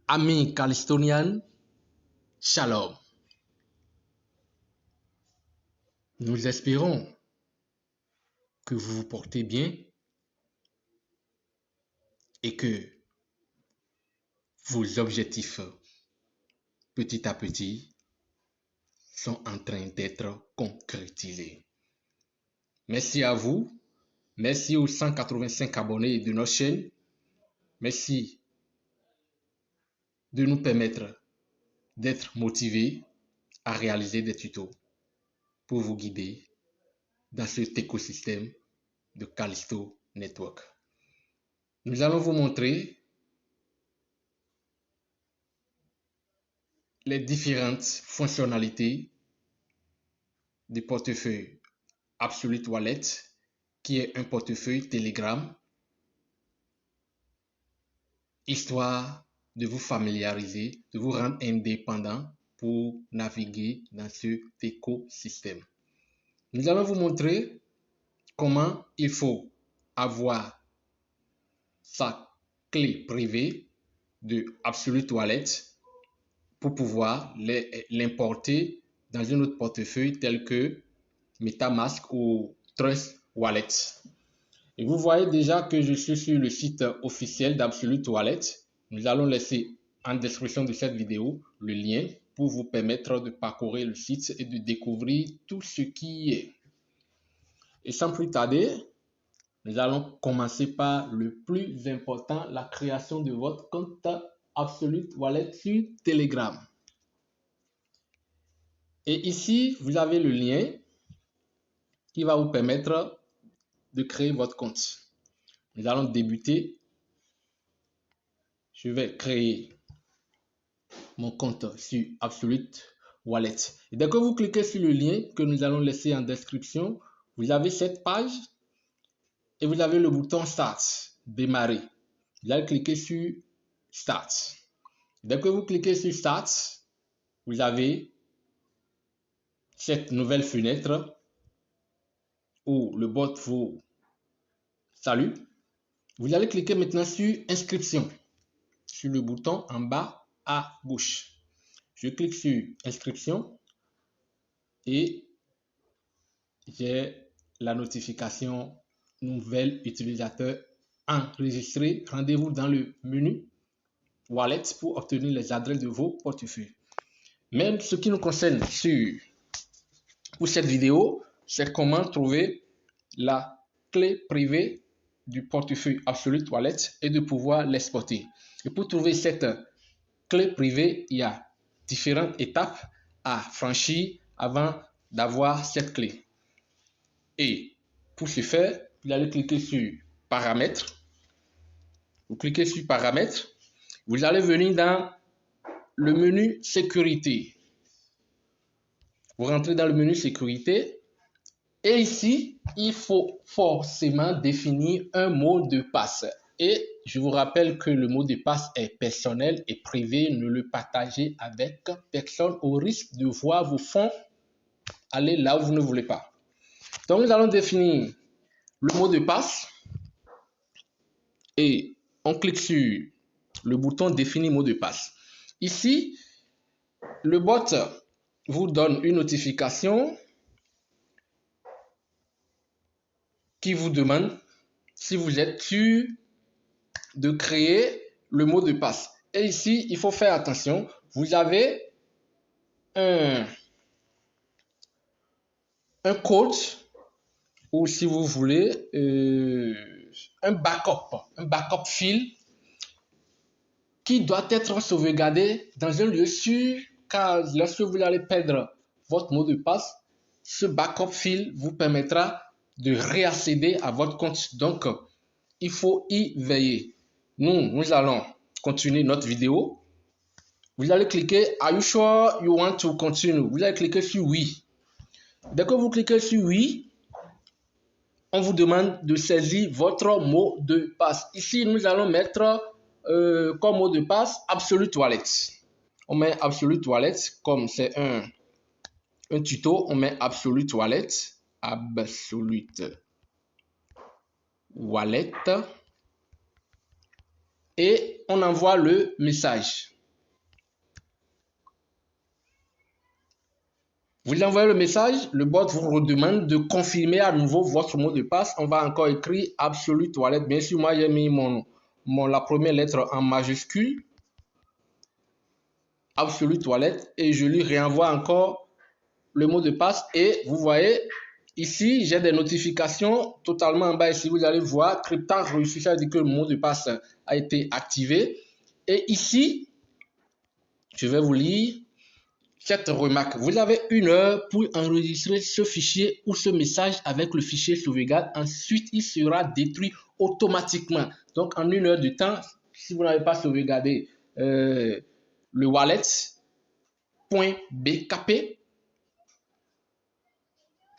Amis calistoniens, shalom. Nous espérons que vous vous portez bien et que vos objectifs, petit à petit, sont en train d'être concrétisés. Merci à vous. Merci aux 185 abonnés de notre chaîne. Merci de nous permettre d'être motivés à réaliser des tutos pour vous guider dans cet écosystème de Callisto Network. Nous allons vous montrer les différentes fonctionnalités du portefeuille Absolute Wallet, qui est un portefeuille Telegram, histoire de vous familiariser, de vous rendre indépendant pour naviguer dans cet écosystème. Nous allons vous montrer comment il faut avoir sa clé privée de Absolute Wallet pour pouvoir l'importer dans un autre portefeuille tel que MetaMask ou Trust Wallet. Et vous voyez déjà que je suis sur le site officiel d'Absolute Wallet. Nous allons laisser en description de cette vidéo le lien pour vous permettre de parcourir le site et de découvrir tout ce qui y est. Et sans plus tarder, nous allons commencer par le plus important, la création de votre compte Absolute Wallet sur Telegram. Et ici, vous avez le lien qui va vous permettre de créer votre compte. Nous allons débuter. Je vais créer mon compte sur Absolute Wallet. Et dès que vous cliquez sur le lien que nous allons laisser en description, vous avez cette page et vous avez le bouton Start, démarrer. Vous allez cliquer sur Start. Dès que vous cliquez sur Start, vous avez cette nouvelle fenêtre où le bot vous salue. Vous allez cliquer maintenant sur Inscription, sur le bouton en bas à gauche. Je clique sur Inscription et j'ai la notification nouvel utilisateur enregistré. Rendez-vous dans le menu Wallet pour obtenir les adresses de vos portefeuilles. Même ce qui nous concerne pour cette vidéo, c'est comment trouver la clé privée du portefeuille Absolute Wallet et de pouvoir l'exporter. Et pour trouver cette clé privée, il y a différentes étapes à franchir avant d'avoir cette clé. Et pour ce faire, vous allez cliquer sur Paramètres. Vous cliquez sur Paramètres. Vous allez venir dans le menu Sécurité. Vous rentrez dans le menu Sécurité. Et ici, il faut forcément définir un mot de passe. Et je vous rappelle que le mot de passe est personnel et privé. Ne le partagez avec personne au risque de voir vos fonds aller là où vous ne voulez pas. Donc, nous allons définir le mot de passe et on clique sur le bouton définir mot de passe. Ici, le bot vous donne une notification qui vous demande si vous êtes sûr de créer le mot de passe. Et ici, il faut faire attention. Vous avez un code ou si vous voulez un backup file qui doit être sauvegardé dans un lieu sûr, car lorsque vous allez perdre votre mot de passe, ce backup file vous permettra de réaccéder à votre compte. Donc, il faut y veiller. Nous allons continuer notre vidéo. Vous allez cliquer Are you sure you want to continue? Vous allez cliquer sur Oui. Dès que vous cliquez sur Oui, on vous demande de saisir votre mot de passe. Ici, nous allons mettre comme mot de passe Absolute Wallet. On met Absolute Wallet comme c'est un tuto. On met Absolute Wallet. Absolute Wallet. Et on envoie le message. Vous envoyez le message, le bot vous redemande de confirmer à nouveau votre mot de passe. On va encore écrire Absolute Wallet. Bien sûr, moi j'ai mis la première lettre en majuscule, Absolute Wallet, et je lui réenvoie encore le mot de passe. Et vous voyez, ici, j'ai des notifications totalement en bas. Ici, vous allez voir, cryptage réussi, ça veut dire que le mot de passe a été activé. Et ici, je vais vous lire cette remarque. Vous avez 1 heure pour enregistrer ce fichier ou ce message avec le fichier sauvegarde. Ensuite, il sera détruit automatiquement. Donc, en 1 heure de temps, si vous n'avez pas sauvegardé le wallet.bkp,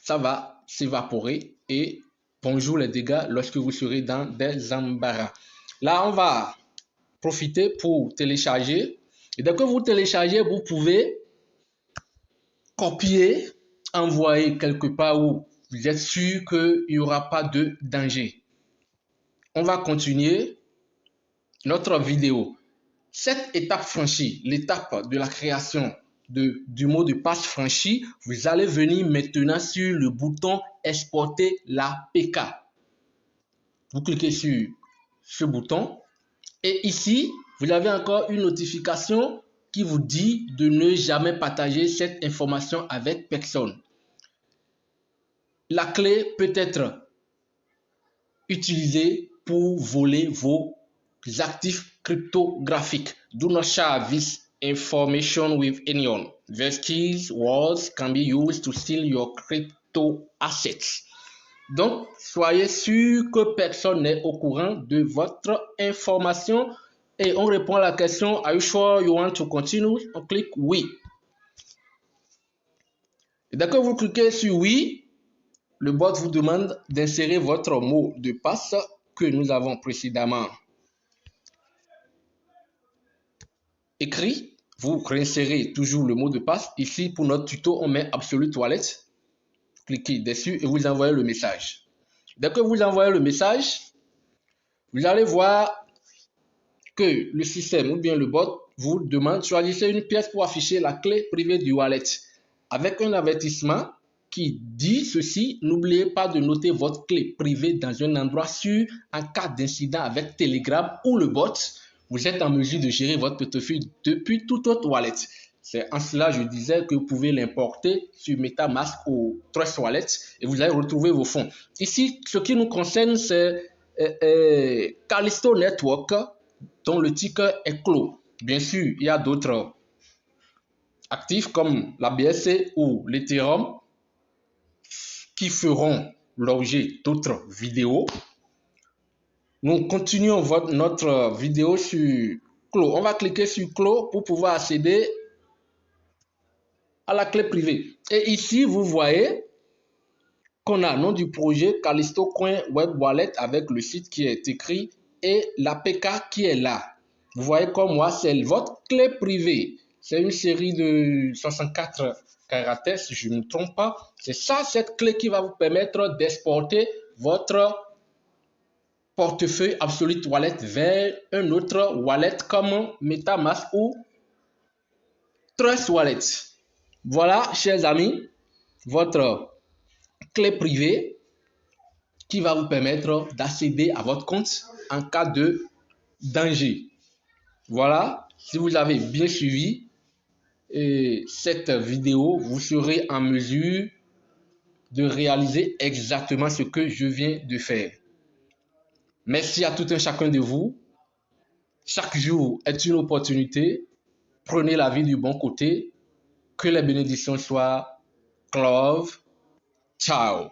ça va s'évaporer et bonjour les dégâts lorsque vous serez dans des embarras. Là, on va profiter pour télécharger. Et dès que vous téléchargez, vous pouvez copier, envoyer quelque part où vous êtes sûr qu'il n'y aura pas de danger. On va continuer notre vidéo. Cette étape franchie, l'étape de la création du mot de passe franchi, vous allez venir maintenant sur le bouton exporter l'APK. Vous cliquez sur ce bouton et ici, vous avez encore une notification qui vous dit de ne jamais partager cette information avec personne. La clé peut être utilisée pour voler vos actifs cryptographiques. Do not share this information with anyone. These keys words can be used to steal your crypto assets. Donc, soyez sûr que personne n'est au courant de votre information. Et on répond à la question, are you sure you want to continue? On clique oui. Et dès que vous cliquez sur oui, le bot vous demande d'insérer votre mot de passe que nous avons précédemment écrit. Vous réinsérez toujours le mot de passe. Ici, pour notre tuto, on met Absolute Wallet. Cliquez dessus et vous envoyez le message. Dès que vous envoyez le message, vous allez voir que le système ou bien le bot vous demande de choisir une pièce pour afficher la clé privée du wallet. Avec un avertissement qui dit ceci, n'oubliez pas de noter votre clé privée dans un endroit sûr en cas d'incident avec Telegram ou le bot. Vous êtes en mesure de gérer votre portefeuille depuis toute autre wallet. C'est en cela que je disais que vous pouvez l'importer sur MetaMask ou Trust Wallet et vous allez retrouver vos fonds. Ici, ce qui nous concerne, c'est Callisto Network, dont le ticker est clos. Bien sûr, il y a d'autres actifs comme la BSC ou l'Ethereum qui feront l'objet d'autres vidéos. Nous continuons notre vidéo sur Clos. On va cliquer sur Clos pour pouvoir accéder à la clé privée. Et ici, vous voyez qu'on a le nom du projet Callisto Coin Web Wallet avec le site qui est écrit et l'APK qui est là. Vous voyez comme moi, c'est votre clé privée. C'est une série de 64 caractères, si je ne me trompe pas. C'est ça, cette clé qui va vous permettre d'exporter votre portefeuille Absolute Wallet vers un autre wallet comme MetaMask ou Trust Wallet. Voilà, chers amis, votre clé privée qui va vous permettre d'accéder à votre compte en cas de danger. Voilà, si vous avez bien suivi cette vidéo, vous serez en mesure de réaliser exactement ce que je viens de faire. Merci à tout un chacun de vous. Chaque jour est une opportunité. Prenez la vie du bon côté. Que les bénédictions soient. Clove. Ciao.